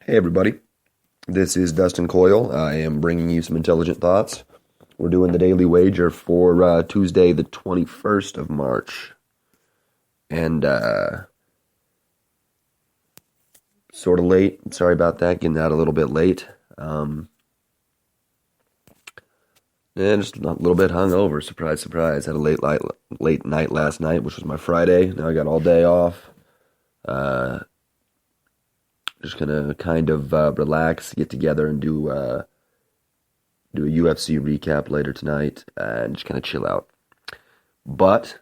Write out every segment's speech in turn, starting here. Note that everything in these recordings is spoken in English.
Hey everybody, this is Dustin Coyle. I am bringing you some intelligent thoughts. We're doing the daily wager for Tuesday, the 21st of March. And sort of late. Sorry about that, getting out a little bit late. Just a little bit hungover. Surprise, surprise. Had a late night last night, which was my Friday. Now I got all day off. Just gonna kind of relax, get together, and do a UFC recap later tonight, and just kind of chill out. But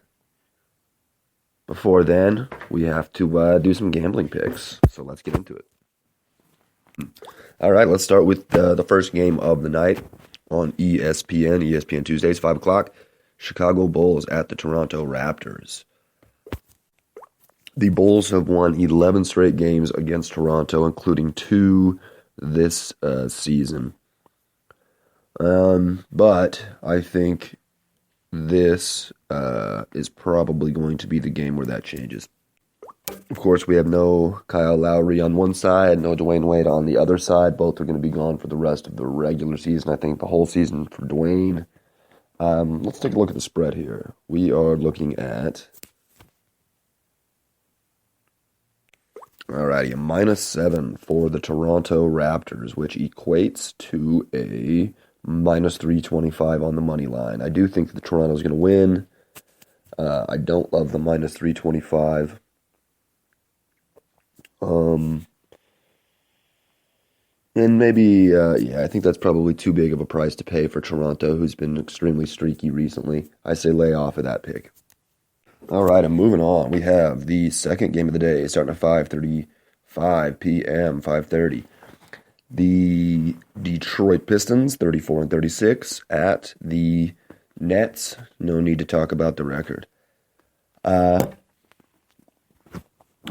before then, we have to do some gambling picks. So let's get into it. All right, let's start with the first game of the night on ESPN Tuesdays, 5 o'clock. Chicago Bulls at the Toronto Raptors. The Bulls have won 11 straight games against Toronto, including 2 this season. But I think this is probably going to be the game where that changes. Of course, we have no Kyle Lowry on one side, no Dwayne Wade on the other side. Both are going to be gone for the rest of the regular season. I think the whole season for Dwayne. Let's take a look at the spread here. We are looking at... Alrighty, a -7 for the Toronto Raptors, which equates to a -325 on the money line. I do think that Toronto's going to win. I don't love the -325. And maybe, I think that's probably too big of a price to pay for Toronto, who's been extremely streaky recently. I say lay off of that pick. All right, I'm moving on. We have the second game of the day starting at 5:35 p.m., 5:30. The Detroit Pistons, 34-36, at the Nets. No need to talk about the record. I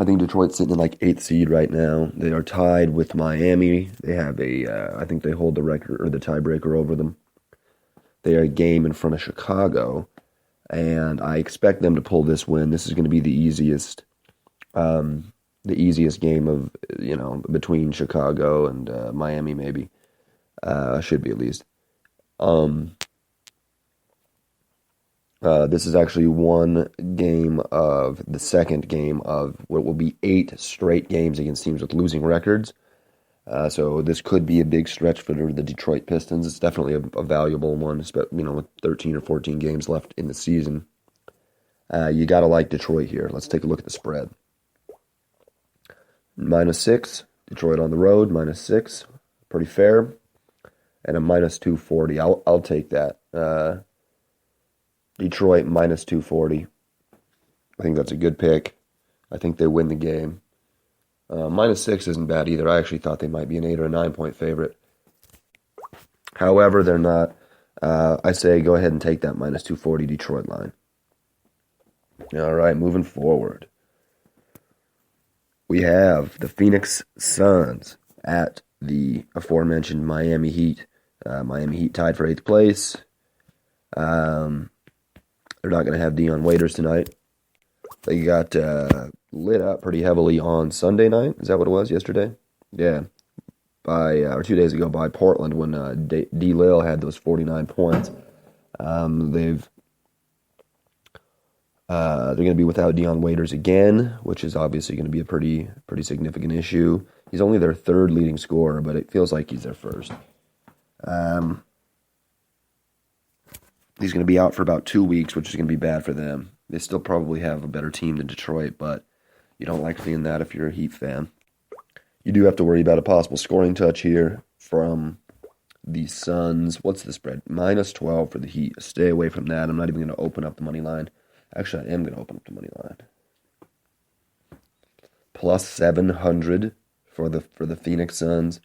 think Detroit's sitting in like 8th seed right now. They are tied with Miami. They have I think they hold the record or the tiebreaker over them. They are a game in front of Chicago. And I expect them to pull this win. This is going to be the easiest game of, between Chicago and Miami, maybe. Should be at least. This is actually one game of the second game of what will be 8 straight games against teams with losing records. So this could be a big stretch for the Detroit Pistons. It's definitely a valuable one, with 13 or 14 games left in the season. You got to like Detroit here. Let's take a look at the spread. -6, Detroit on the road, -6, pretty fair. And a -240. I'll take that. Detroit -240. I think that's a good pick. I think they win the game. -6 isn't bad either. I actually thought they might be an 8 or a 9-point favorite. However, they're not. I say go ahead and take that -240 Detroit line. All right, moving forward. We have the Phoenix Suns at the aforementioned Miami Heat. Miami Heat tied for 8th place. They're not going to have Dion Waiters tonight. They got lit up pretty heavily on Sunday night. Is that what it was yesterday? Yeah. Or 2 days ago by Portland when D. Lil had those 49 points. They're going to be without Dion Waiters again, which is obviously going to be a pretty significant issue. He's only their 3rd leading scorer, but it feels like he's their 1st. He's going to be out for about 2 weeks, which is going to be bad for them. They still probably have a better team than Detroit, but you don't like seeing that if you're a Heat fan. You do have to worry about a possible scoring touch here from the Suns. What's the spread? -12 for the Heat. Stay away from that. I'm not even going to open up the money line. Actually, I am going to open up the money line. +700 for the Phoenix Suns.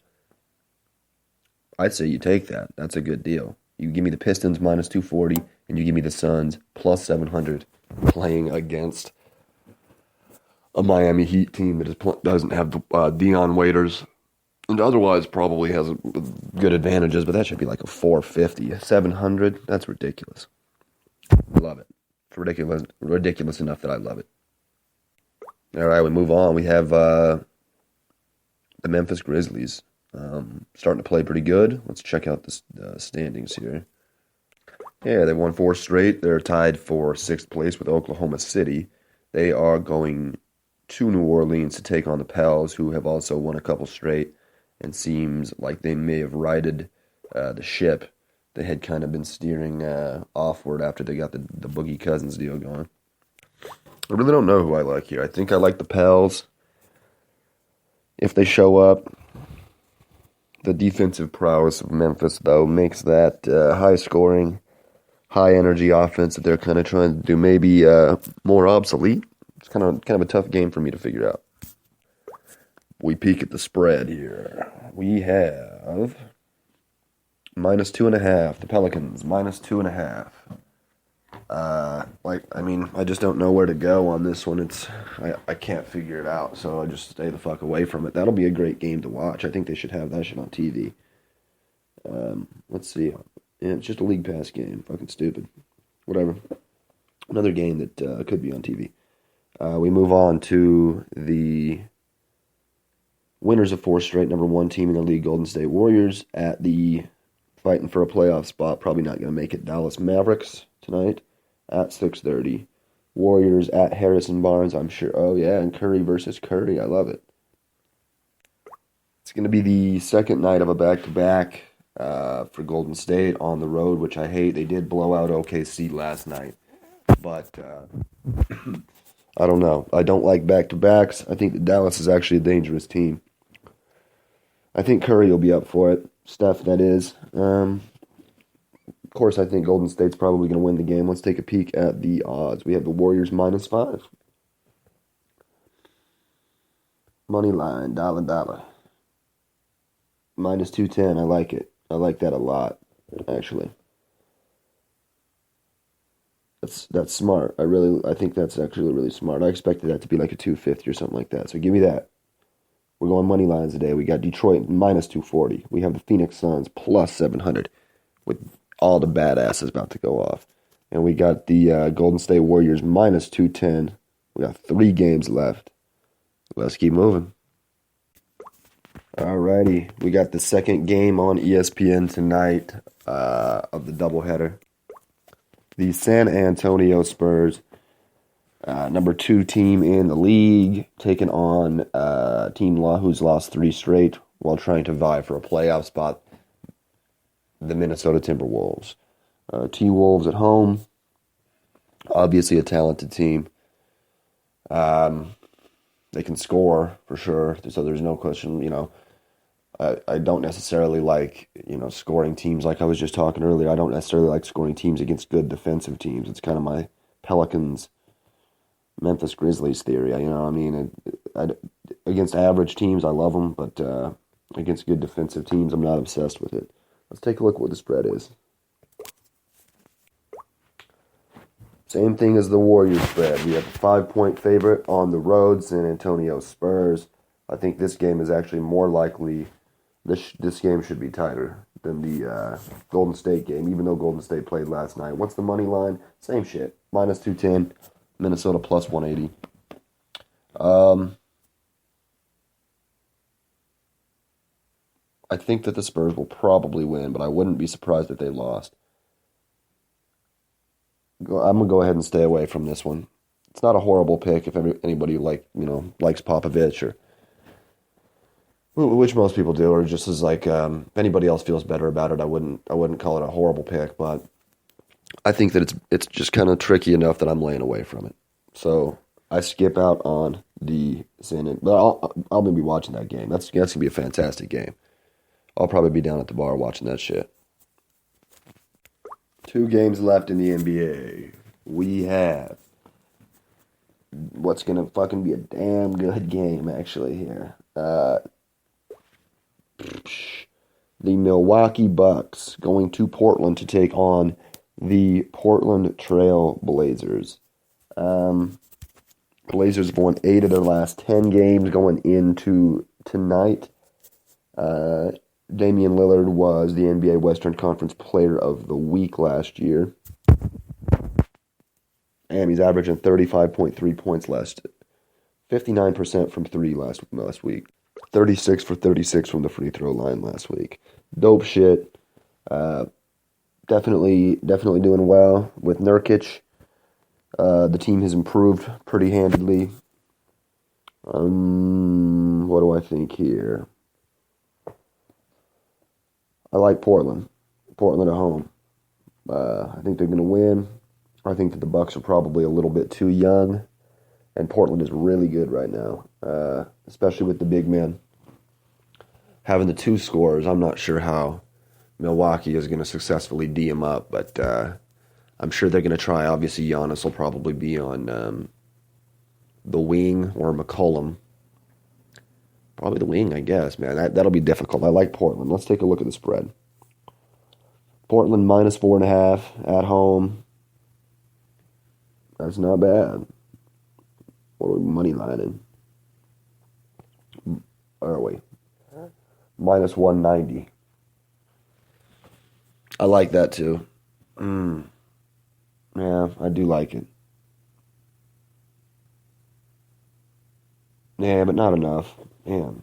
I'd say you take that. That's a good deal. You give me the Pistons -240, and you give me the Suns +700 playing against a Miami Heat team that doesn't have Dion Waiters, and otherwise probably has good advantages, but that should be like a 450. 700, that's ridiculous. Love it. It's ridiculous enough that I love it. All right, we move on. We have the Memphis Grizzlies. Starting to play pretty good. Let's check out the standings here. Yeah, they won four straight. They're tied for sixth place with Oklahoma City. They are going to New Orleans to take on the Pels, who have also won a couple straight, and seems like they may have righted the ship. They had kind of been steering offward after they got the Boogie Cousins deal going. I really don't know who I like here. I think I like the Pels. If they show up, the defensive prowess of Memphis, though, makes that high-scoring, high-energy offense that they're kind of trying to do maybe more obsolete. It's kind of a tough game for me to figure out. We peek at the spread here. We have -2.5. The Pelicans -2.5. I just don't know where to go on this one. I can't figure it out, so I just stay the fuck away from it. That'll be a great game to watch. I think they should have that shit on TV. Let's see. Yeah, it's just a League Pass game. Fucking stupid. Whatever. Another game that could be on TV. We move on to the winners of four straight, number one team in the league, Golden State Warriors, at the fighting for a playoff spot. Probably not going to make it. Dallas Mavericks tonight at 6:30. Warriors at Harrison Barnes, I'm sure. Oh, yeah, and Curry versus Curry. I love it. It's going to be the second night of a back-to-back for Golden State on the road, which I hate. They did blow out OKC last night. But I don't know. I don't like back-to-backs. I think that Dallas is actually a dangerous team. I think Curry will be up for it. Steph, that is. Of course, I think Golden State's probably going to win the game. Let's take a peek at the odds. We have the Warriors -5. Money line, dollar. -210. I like it. I like that a lot, actually. That's smart. I think that's actually really smart. I expected that to be like a 250 or something like that. So give me that. We're going money lines today. We got Detroit -240. We have the Phoenix Suns +700 with all the badasses about to go off. And we got the Golden State Warriors -210. We got 3 games left. Let's keep moving. Alrighty. We got the second game on ESPN tonight of the doubleheader. The San Antonio Spurs, number 2 team in the league, taking on a team who's lost 3 straight while trying to vie for a playoff spot, the Minnesota Timberwolves. T-Wolves at home, obviously a talented team. They can score, for sure, so there's no question, I don't necessarily like, scoring teams like I was just talking earlier. I don't necessarily like scoring teams against good defensive teams. It's kind of my Pelicans, Memphis Grizzlies theory. You know what I mean? Against average teams, I love them, but against good defensive teams, I'm not obsessed with it. Let's take a look at what the spread is. Same thing as the Warriors spread. We have a 5-point favorite on the road, San Antonio Spurs. I think this game is actually more likely. This game should be tighter than the Golden State game, even though Golden State played last night. What's the money line? Same shit. -210. Minnesota +180. I think that the Spurs will probably win, but I wouldn't be surprised if they lost. I'm gonna go ahead and stay away from this one. It's not a horrible pick if anybody likes Popovich, or which most people do, or just as if anybody else feels better about it. I wouldn't call it a horrible pick, but I think that it's just kind of tricky enough that I'm laying away from it. So I skip out on the San, but I'll maybe watching that game. That's gonna be a fantastic game. I'll probably be down at the bar watching that shit. 2 games left in the NBA. We have what's gonna fucking be a damn good game actually here. The Milwaukee Bucks going to Portland to take on the Portland Trail Blazers. Blazers have won 8 of their last 10 games going into tonight. Damian Lillard was the NBA Western Conference Player of the Week last year. And he's averaging 35.3 points last. 59% from 3 last week. 36 for 36 from the free throw line last week. Dope shit. Definitely doing well with Nurkic. The team has improved pretty handedly. What do I think here? I like Portland. Portland at home. I think they're going to win. I think that the Bucks are probably a little bit too young, and Portland is really good right now, especially with the big man. Having the two scorers, I'm not sure how Milwaukee is going to successfully D him up, but I'm sure they're going to try. Obviously, Giannis will probably be on the wing or McCollum. Probably the wing, I guess, man. That'll be difficult. I like Portland. Let's take a look at the spread. Portland minus 4.5 at home. That's not bad. What are we money lining? Are we? Minus 190. I like that too. Yeah, I do like it. Yeah, but not enough. Damn.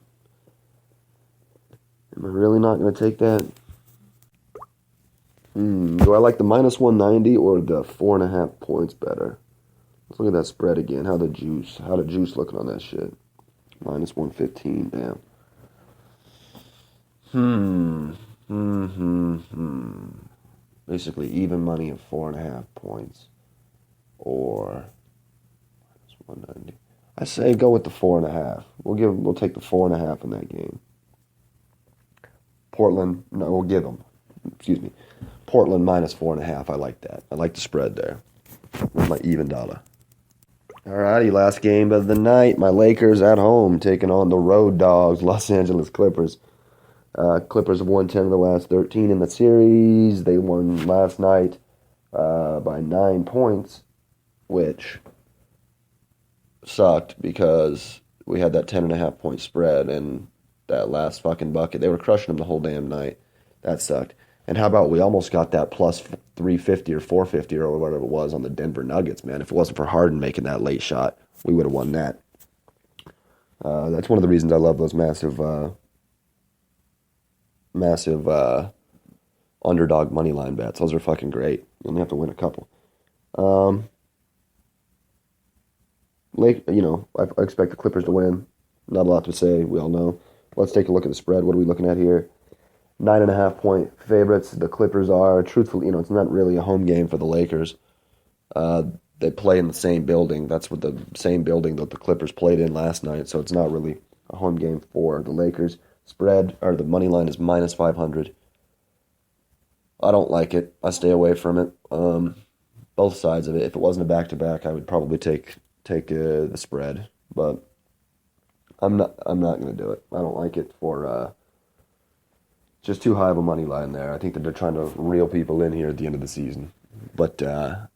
Am I really not going to take that? Do I like the minus 190 or the 4.5 points better? Let's look at that spread again. How the juice looking on that shit? Minus 115, damn. Basically even money of 4.5 points. Or minus 190. I say go with the 4.5. We'll take the 4.5 in that game. Portland, no, we'll give them. Excuse me. Portland minus 4.5. I like that. I like the spread there. With my even dollar. Alrighty, last game of the night. My Lakers at home taking on the road dogs, Los Angeles Clippers. Clippers have won 10 of the last 13 in the series. They won last night by 9 points, which sucked because we had that 10.5 point spread and that last fucking bucket. They were crushing them the whole damn night. That sucked. And how about we almost got that plus 350 or 450 or whatever it was on the Denver Nuggets, man. If it wasn't for Harden making that late shot, we would have won that. That's one of the reasons I love those massive underdog money line bets. Those are fucking great. You only have to win a couple. I expect the Clippers to win. Not a lot to say. We all know. Let's take a look at the spread. What are we looking at here? 9.5 point favorites. The Clippers are, truthfully, it's not really a home game for the Lakers. They play in the same building. That's what the same building that the Clippers played in last night. So it's not really a home game for the Lakers. Spread, or the money line is minus 500. I don't like it. I stay away from it. Both sides of it. If it wasn't a back-to-back, I would probably take the spread. But I'm not going to do it. I don't like it for just too high of a money line there. I think that they're trying to reel people in here at the end of the season. But I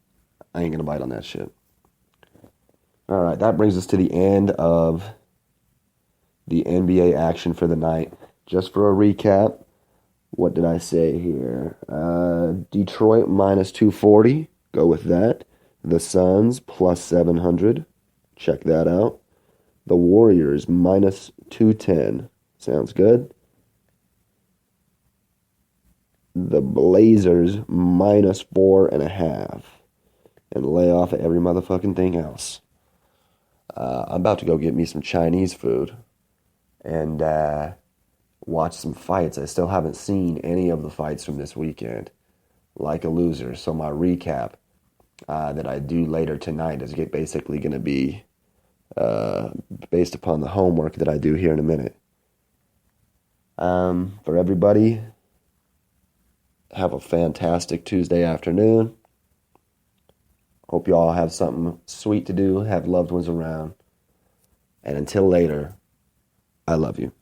ain't going to bite on that shit. All right, that brings us to the end of the NBA action for the night. Just for a recap, what did I say here? Detroit minus 240. Go with that. The Suns plus 700. Check that out. The Warriors minus 210. Sounds good. The Blazers minus 4.5. And lay off every motherfucking thing else. I'm about to go get me some Chinese food and watch some fights. I still haven't seen any of the fights from this weekend. Like a loser. So my recap that I do later tonight is basically going to be based upon the homework that I do here in a minute. For everybody, have a fantastic Tuesday afternoon. Hope you all have something sweet to do, have loved ones around. And until later, I love you.